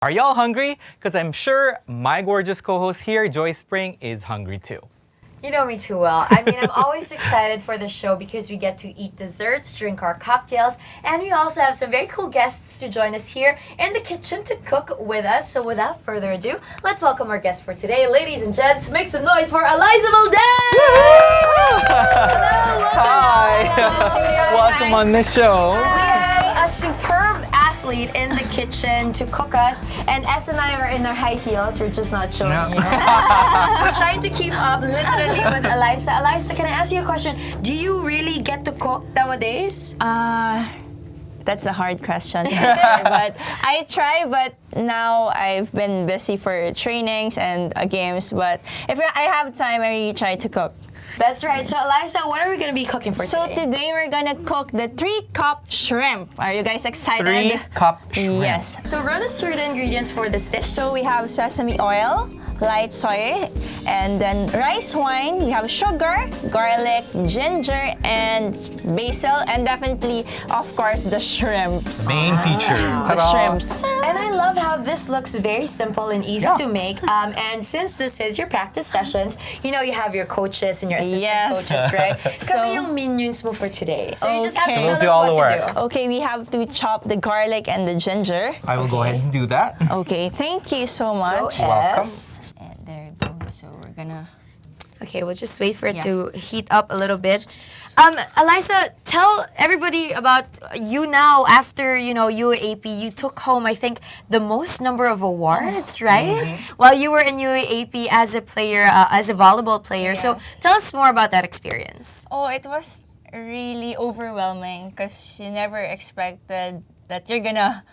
Are y'all hungry? Because I'm sure my gorgeous co-host here, Joy Spring, is hungry too. You know me too well. I mean, I'm always excited for the show because we get to eat desserts, drink our cocktails, and we also have some very cool guests to join us here in the kitchen to cook with us. So without further ado, let's welcome our guest for today. Ladies and gents, make some noise for Alyssa Valdez! Hello, welcome. Hi! Welcome on this show. We have a superb athlete in the kitchen to cook us, and S and I are in our high heels. We're just not showing you. We're trying to keep up literally with Alyssa. Alyssa, can I ask you a question? Do you really get to cook nowadays? That's a hard question to answer, but I try, but now I've been busy for trainings and games, but if I have time, I really try to cook. That's right. So Alyssa, what are we going to be cooking for So today? today we're gonna cook the 3-cup shrimp. Are you guys excited? 3-cup shrimp. Yes. So run us through the ingredients for this dish. So we have sesame oil, light soy, and then rice wine. We have sugar, garlic, ginger, and basil, and definitely, of course, the shrimps. Main feature. The Ta-da. shrimps. And I love how this looks very simple and easy to make. And since this is your practice sessions, you know you have your coaches and your assistant coaches, right? Kami yung minions mo for today. So you just have to Okay. tell We'll us do all what the to work. do. Okay, we have to chop the garlic and the ginger. I will go ahead and do that. Okay, thank you so much. Go Welcome. S. And there you go. So we're gonna... Okay, we'll just wait for it Yeah. to heat up a little bit. Alyssa, tell everybody about you now after, UAAP. You took home, I think, the most number of awards, right? While you were in UAAP as a player, as a volleyball player. So tell us more about that experience. Oh, it was really overwhelming because you never expected that you're gonna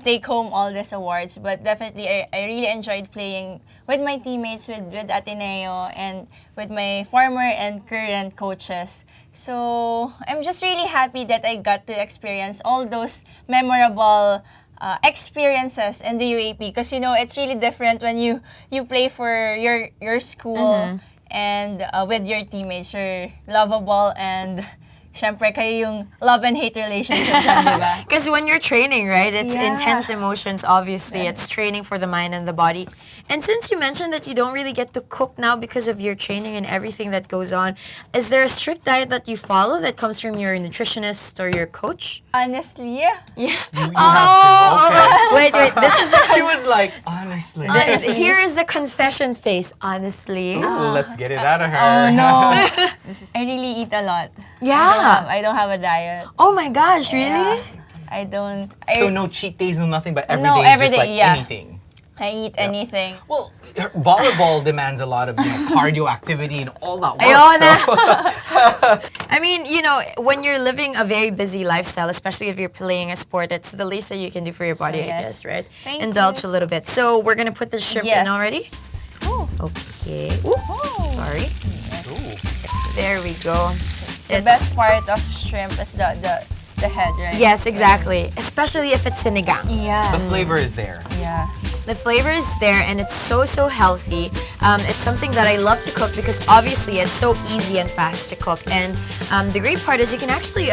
take home all these awards. But definitely, I really enjoyed playing with my teammates, with Ateneo, and with my former and current coaches. So I'm just really happy that I got to experience all those memorable experiences in the UAP, because it's really different when you play for your school and with your teammates. You're lovable, and syempre kayo yung love and hate relationship dyan, di ba? Because when you're training, right, it's Yeah. intense emotions, obviously. It's training for the mind and the body. And since you mentioned that you don't really get to cook now because of your training and everything that goes on, is there a strict diet that you follow that comes from your nutritionist or your coach? Honestly, yeah. Yeah. You have to. Okay. Wait. This is the She was like, honestly. here is the confession face. Honestly. Ooh, let's get it out of her. Oh no. I really eat a lot. Yeah. I don't have a diet. Oh my gosh, really? Yeah. I don't. So no cheat days, no nothing, but every No, day is every just day, like yeah. anything. I eat anything. Well, volleyball demands a lot of cardio activity and all that work. Ayun na. So. I mean, when you're living a very busy lifestyle, especially if you're playing a sport, it's the least that you can do for your body, I yes. guess, right? Thank Indulge you. a little bit. So we're gonna put the shrimp in already. Oh. Okay. Ooh, sorry. Ooh. There we go. The best part of shrimp is the head, right? Yes, exactly. Especially if it's sinigang. Yeah. The flavor is there. Yeah. The flavor is there, and it's so healthy. It's something that I love to cook because obviously it's so easy and fast to cook. And the great part is you can actually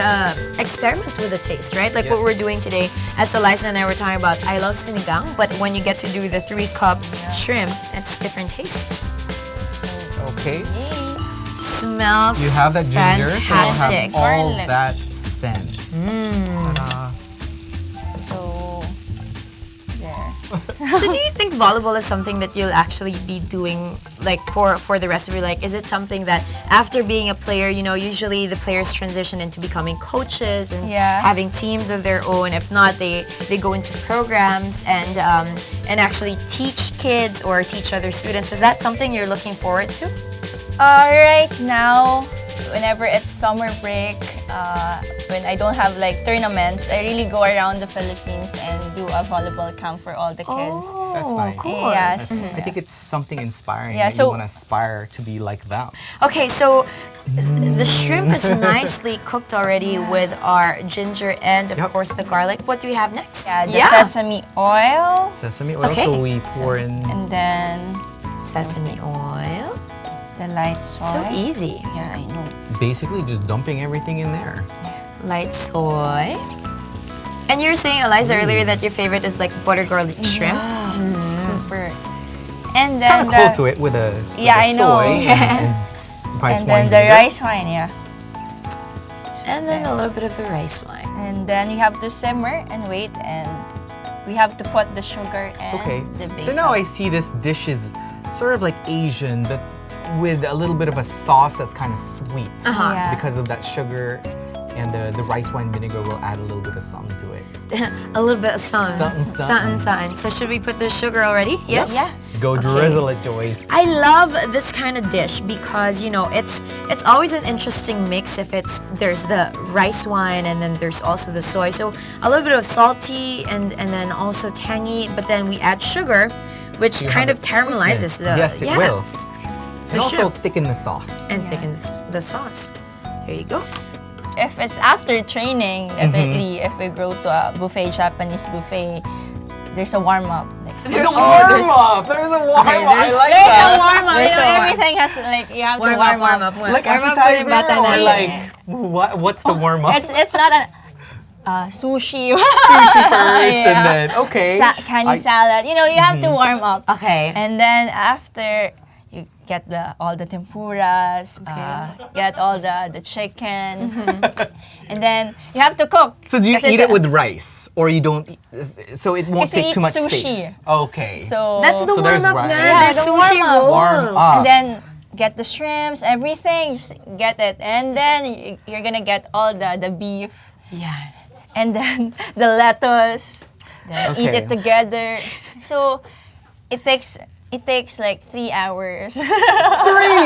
experiment with the taste, right? Like what we're doing today, as Alyssa and I were talking about. I love sinigang, but when you get to do the 3-cup shrimp, it's different tastes. So, Okay. Smells You have that ginger, fantastic. so you have all Garlic. that scent. Ta-da. so there. So do you think volleyball is something that you'll actually be doing like for the rest of your life? Is it something that after being a player, usually the players transition into becoming coaches and having teams of their own? If not, they go into programs and actually teach kids or teach other students. Is that something you're looking forward to? Right now, whenever it's summer break, when I don't have like tournaments, I really go around the Philippines and do a volleyball camp for all the kids. That's nice. Cool. Yes. I think it's something inspiring Yeah, that so- you want to aspire to be like them. Okay, so the shrimp is nicely cooked already with our ginger and of course the garlic. What do we have next? Yeah, the sesame oil, Sesame oil, Okay. so we pour in. and then Sesame oil. the light soy. So easy. Yeah, I know. Basically just dumping everything in there. Light soy. And you were saying, Eliza, earlier that your favorite is like butter garlic shrimp. Super. And then Kind of close to it with a I know. soy and rice and wine then the vinegar. rice wine, yeah. And then a little bit of the rice wine. And then we have to simmer and wait, and we have to put the sugar and Okay. the basil. So now I see this dish is sort of like Asian, but with a little bit of a sauce that's kind of sweet. Yeah. Because of that sugar and the rice wine vinegar will add a little bit of something to it. A little bit of something. Something. So should we put the sugar already? Yes? Yeah. Go drizzle it, Joyce. I love this kind of dish because, you know, it's always an interesting mix if there's the rice wine and then there's also the soy. So a little bit of salty and then also tangy, but then we add sugar, which You kind have of that caramelizes sweetness. Yes, it will. The And also shrimp. thicken the sauce. And thickens the sauce. There you go. If it's after training, definitely if we go to a buffet, Japanese buffet, there's a warm-up. Like, There's a warm-up! There's a warm-up! I like there's a that! warm-up. There's You know, a warm- everything has like you have to Warm warm up. up. Like Warm up appetizer with bata or na. like, what's the warm-up? It's not a sushi. Sushi first Yeah. and then, okay. Candy salad. You know, you have to warm up. Okay. And then after, you get all the tempuras, get all the chicken, and then you have to cook. So do you Kasi eat it with rice? Or you don't, so it won't Kasi take too eat much sushi. space? Okay. So That's the So there's warm up rice. nga. Yeah, There's the sushi warm-up. rolls. Warm up. and then get the shrimps, everything, just get it, and then you're gonna get all the beef, Yeah. and then the lettuce. Then eat Okay. it together. So it takes like 3 hours. 3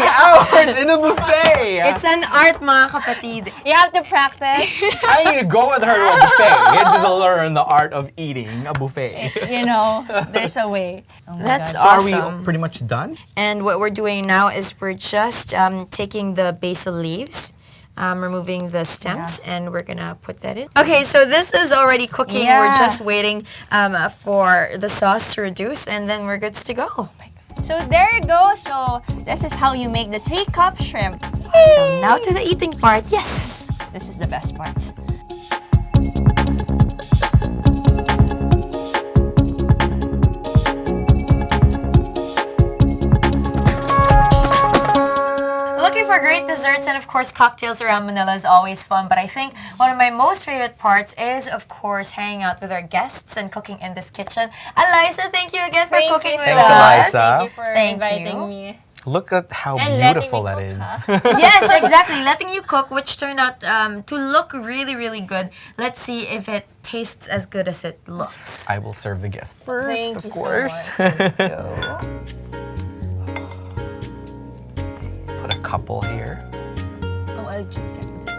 hours in a buffet! It's an art, mga kapatid. You have to practice. I need to go with her to a buffet and just learn the art of eating a buffet. You know, there's a way. Oh my That's God. So are awesome. we pretty much done? And what we're doing now is we're just taking the basil leaves, removing the stems, and we're gonna put that in. Okay, so this is already cooking. We're Yeah. just waiting for the sauce to reduce, and then we're good to go. So there you go. So this is how you make the 3-cup shrimp. So now to the eating part. Yes. This is the best part. Looking for great desserts and of course cocktails around Manila is always fun, but I think one of my most favorite parts is of course hanging out with our guests and cooking in this kitchen. Alyssa, thank you again for cooking with Thanks, us. Alyssa. Thank you for Thank inviting you. me. Look at how And letting beautiful me that cook, is. Yes, exactly. Letting you cook, which turned out to look really, really good. Let's see if it tastes as good as it looks. I will serve the guest first, Thank of you so course. Go. Put a couple here. Oh, I'll just get this.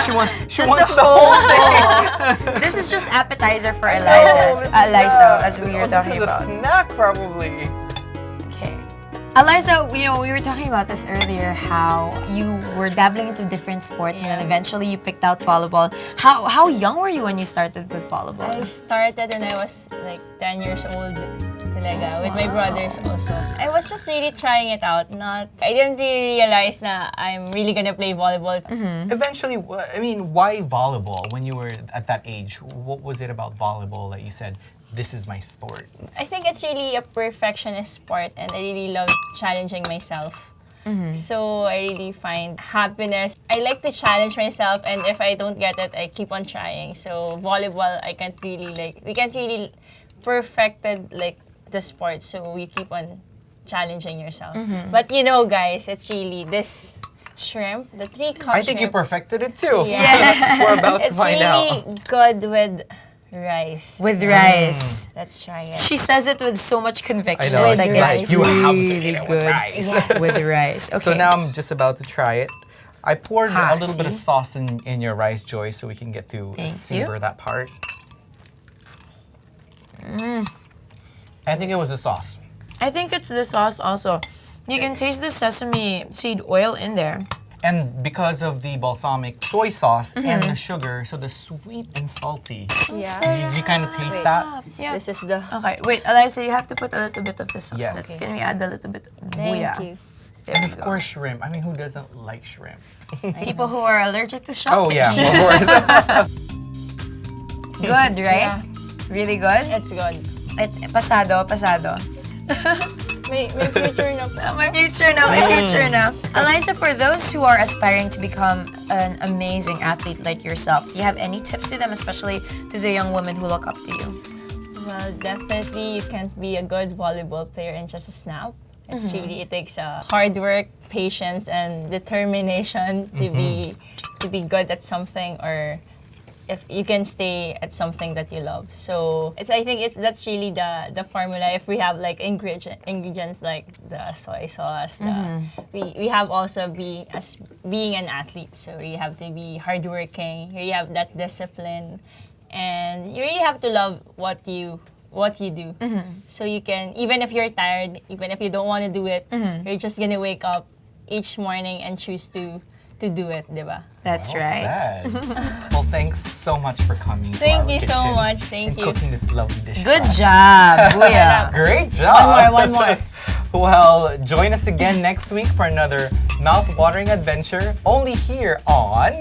she wants Just the the whole thing. This is just appetizer for Eliza, as we were talking This is a about. snack, probably. Okay. Eliza, you know, we were talking about this earlier, how you were dabbling into different sports and then eventually you picked out volleyball. How young were you when you started with I volleyball? started when I was like 10 years old. Talaga, with my brothers also. I was just really trying it out. I didn't really realize na I'm really gonna play volleyball. Eventually, I mean, why volleyball when you were at that age? What was it about volleyball that you said, this is my sport? I think it's really a perfectionist sport and I really love challenging myself. So I really find happiness. I like to challenge myself, and if I don't get it, I keep on trying. So volleyball, we can't really perfected like the sport, so you keep on challenging yourself. But you know, guys, it's really this shrimp, the 3-cup I think you shrimp. perfected it too. Yeah. We're about to It's find really out. good with rice. With rice. Let's try it. She says it with so much I conviction. know, It's it's like like, it's you have to really eat it with good rice. with rice. Okay. So now I'm just about to try it. I poured a little bit of see? sauce in your rice, Joy, so we can get to Thank savor you. that part. I think it was the sauce. I think it's the sauce also. You can taste the sesame seed oil in there. And because of the balsamic soy sauce and the sugar, so the sweet and salty. Yeah. Did you kind of taste Wait. that? Yeah. This is the. Okay, wait, Eliza, you have to put a little bit of the sauce. Yes. Let's- Can we add a little bit of Thank booyah? you. There And we of go. course, shrimp. I mean, who doesn't like shrimp? People who are allergic to shellfish. Oh, yeah, of course. Good, right? Yeah. Really good? It's good. Pasado. May future na po. My future na. Alyssa, for those who are aspiring to become an amazing athlete like yourself, do you have any tips to them, especially to the young women who look up to you? Well, definitely you can't be a good volleyball player in just a snap. It's really, it takes hard work, patience, and determination to be good at something, or if you can stay at something that you love. So I think that's really the formula. If we have like ingredients like the soy sauce, we have also being an athlete. So you have to be hardworking. You have that discipline, and you really have to love what you do. So you can, even if you're tired, even if you don't want to do it, you're just gonna wake up each morning and choose to do it, diba? That's Well right. said. Well, thanks so much for coming. to Thank our you so kitchen much. Thank and you. cooking this lovely dish. Good for us. job, Kuya. Great job. One more. Well, join us again next week for another mouth-watering adventure, only here on